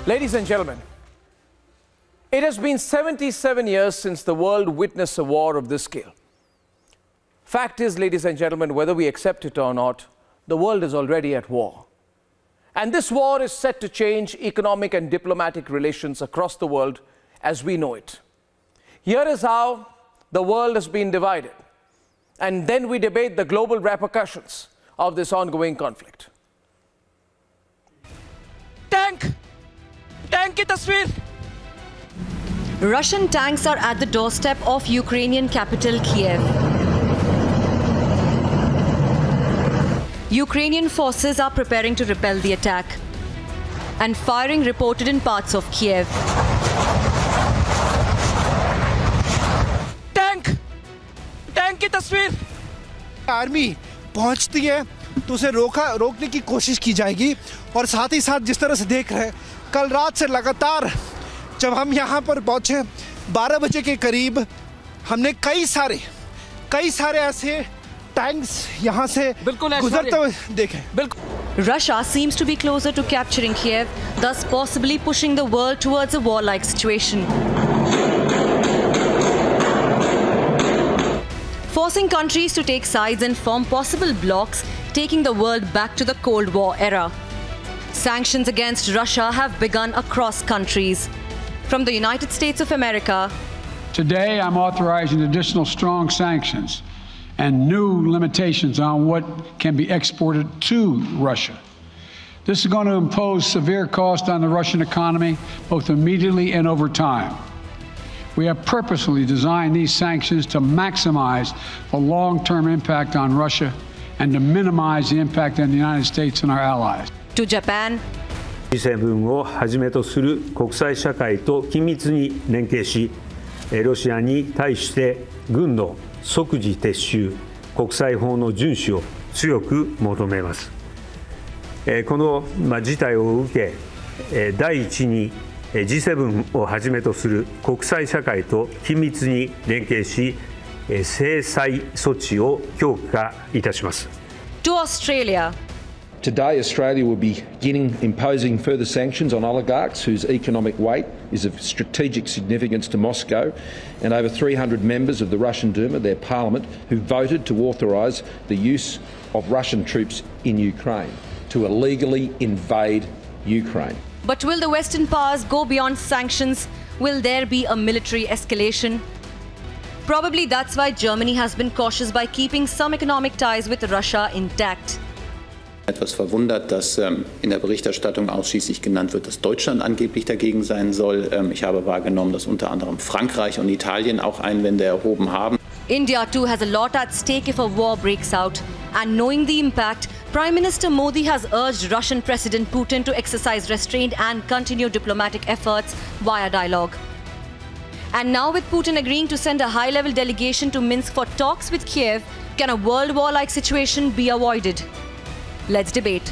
Ladies and gentlemen, it has been 77 years since the world witnessed a war of this scale. Fact is, ladies and gentlemen, whether we accept it or not, the world is already at war. And this war is set to change economic and diplomatic relations across the world as we know it. Here is how the world has been divided. And then we debate the global repercussions of this ongoing conflict. Tank की तस्वीर. Russian tanks are at the doorstep of Ukrainian capital Kiev. Ukrainian forces are preparing to repel the attack, and firing reported in parts of Kiev. Tank की तस्वीर. Army पहुंचती है तो उसे रोकने की कोशिश की जाएगी और साथ ही साथ जिस तरह से देख रहे हैं कल रात से लगातार जब हम यहाँ पर पहुंचे 12 बजे के करीब हमने कई सारे ऐसे टैंक्स यहाँ से गुजरते हुए देखे. Russia seems to be closer to capturing Kiev, thus possibly pushing the world towards a war-like situation. Forcing countries to take sides and form possible blocs, taking the world back to the Cold War era. Sanctions against Russia have begun across countries. From the United States of America. Today, I'm authorizing additional strong sanctions and new limitations on what can be exported to Russia. This is going to impose severe cost on the Russian economy, both immediately and over time. We have purposely designed these sanctions to maximize the long-term impact on Russia and to minimize the impact on the United States and our allies. To Japan. G7 をはじめとする国際社会と緊密に連携し、ロシアに対して軍の即時撤収、国際法の遵守を強く求めます。この事態を受け、第一にG7 をはじめとする国際社会と緊密に連携し、制裁措置を強化いたします。To Australia. Today, Australia will be imposing further sanctions on oligarchs whose economic weight is of strategic significance to Moscow and over 300 members of the Russian Duma, their parliament, who voted to authorise the use of Russian troops in Ukraine to illegally invade Ukraine. But will the Western powers go beyond sanctions? Will there be a military escalation? Probably that's why Germany has been cautious by keeping some economic ties with Russia intact. Etwas verwundert, dass in der Berichterstattung ausschließlich genannt wird, dass Deutschland angeblich dagegen sein soll. Ich habe wahrgenommen, dass unter anderem Frankreich und Italien auch Einwände erhoben haben. India too has a lot at stake if a war breaks out. And knowing the impact, Prime Minister Modi has urged Russian President Putin to exercise restraint and continue diplomatic efforts via dialogue. And now with Putin agreeing to send a high-level delegation to Minsk for talks with Kiev, can a world war-like situation be avoided? Let's debate.